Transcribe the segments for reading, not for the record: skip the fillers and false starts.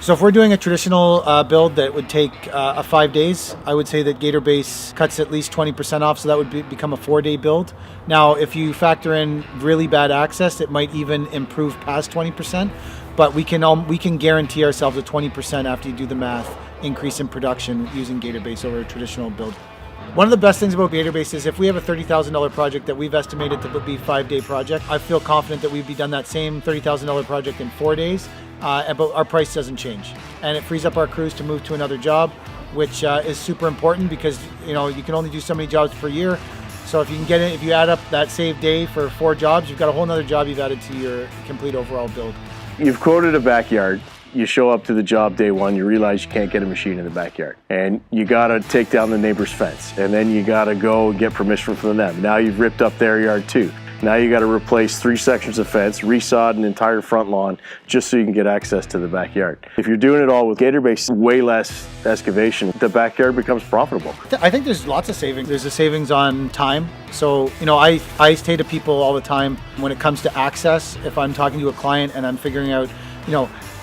So if we're doing a traditional build that would take 5 days, I would say that Gator Base cuts at least 20% off, so that would become a 4-day build. Now, if you factor in really bad access, it might even improve past 20%, but we can guarantee ourselves a 20% after you do the math increase in production using Gator Base over a traditional build. One of the best things about Gator Base is if we have a $30,000 project that we've estimated to be a 5-day project, I feel confident that we'd be done that same $30,000 project in 4 days, but our price doesn't change. And it frees up our crews to move to another job, which is super important because you can only do so many jobs per year. So if you can get it, if you add up that saved day for 4 jobs, you've got a whole nother job you've added to your complete overall build. You've quoted a backyard. You show up to the job day one, you realize you can't get a machine in the backyard. And you gotta take down the neighbor's fence. And then you gotta go get permission from them. Now you've ripped up their yard too. Now you gotta replace 3 sections of fence, resod an entire front lawn, just so you can get access to the backyard. If you're doing it all with Gator Base, way less excavation, the backyard becomes profitable. I think there's lots of savings. There's a savings on time. So, I say to people all the time, when it comes to access, if I'm talking to a client and I'm figuring out,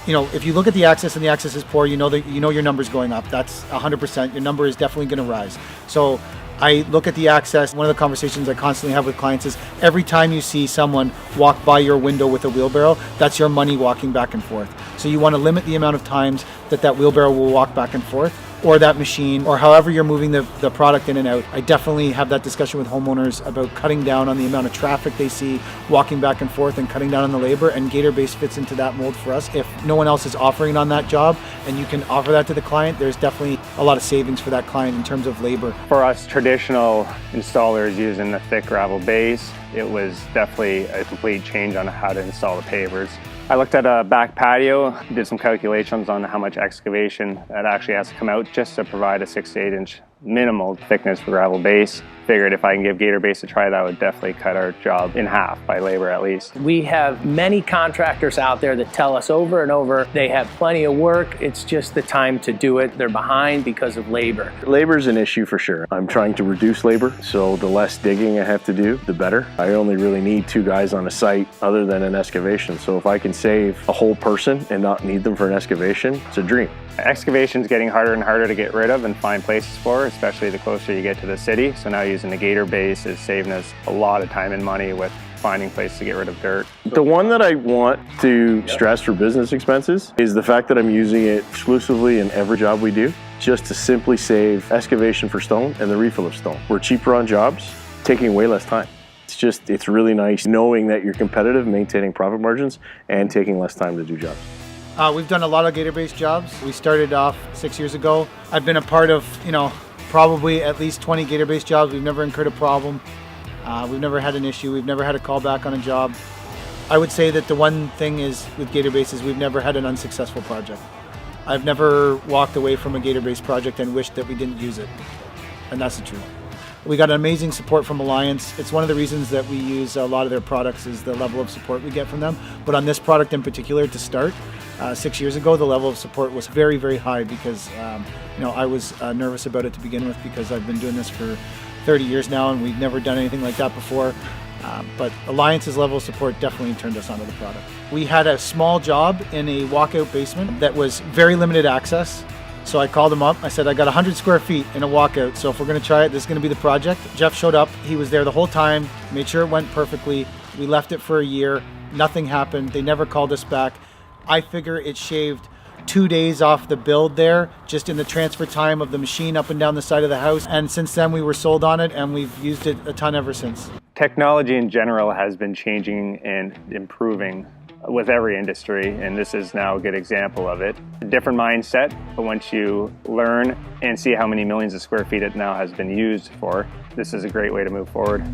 if you look at the access and the access is poor, your number's going up. That's 100%. Your number is definitely going to rise. So I look at the access. One of the conversations I constantly have with clients is every time you see someone walk by your window with a wheelbarrow, that's your money walking back and forth. So you want to limit the amount of times that wheelbarrow will walk back and forth, or that machine, or however you're moving the product in and out. I definitely have that discussion with homeowners about cutting down on the amount of traffic they see walking back and forth and cutting down on the labor, and Gator Base fits into that mold for us. If no one else is offering on that job and you can offer that to the client, there's definitely a lot of savings for that client in terms of labor. For us traditional installers using the thick gravel base, it was definitely a complete change on how to install the pavers. I looked at a back patio, did some calculations on how much excavation that actually has to come out just to provide a 6 to 8 inch minimal thickness for gravel base. Figured if I can give Gator Base a try, that would definitely cut our job in half by labor at least. We have many contractors out there that tell us over and over they have plenty of work, it's just the time to do it. They're behind because of labor. Labor's an issue for sure. I'm trying to reduce labor, so the less digging I have to do, the better. I only really need 2 guys on a site other than an excavation. So if I can save a whole person and not need them for an excavation, it's a dream. Excavation's getting harder and harder to get rid of and find places for, especially the closer you get to the city. So now using the Gator Base is saving us a lot of time and money with finding places to get rid of dirt. The one that I want to stress for business expenses is the fact that I'm using it exclusively in every job we do, just to simply save excavation for stone and the refill of stone. We're cheaper on jobs, taking way less time. It's really nice knowing that you're competitive, maintaining profit margins, and taking less time to do jobs. We've done a lot of Gator Base jobs. We started off 6 years ago. I've been a part of, probably at least 20 Gator Base jobs. We've never incurred a problem. We've never had an issue. We've never had a call back on a job. I would say that the one thing is with Gator Base is we've never had an unsuccessful project. I've never walked away from a Gator Base project and wished that we didn't use it. And that's the truth. We got amazing support from Alliance. It's one of the reasons that we use a lot of their products is the level of support we get from them. But on this product in particular, to start, 6 years ago, the level of support was very, very high because I was nervous about it to begin with because I've been doing this for 30 years now and we've never done anything like that before. But Alliance's level of support definitely turned us onto the product. We had a small job in a walkout basement that was very limited access. So I called him up. I said, I got 100 square feet in a walkout. So if we're going to try it, this is going to be the project. Jeff showed up. He was there the whole time, made sure it went perfectly. We left it for a year. Nothing happened. They never called us back. I figure it shaved 2 days off the build there, just in the transfer time of the machine up and down the side of the house. And since then we were sold on it and we've used it a ton ever since. Technology in general has been changing and improving with every industry, and this is now a good example of it. A different mindset, but once you learn and see how many millions of square feet it now has been used for, this is a great way to move forward.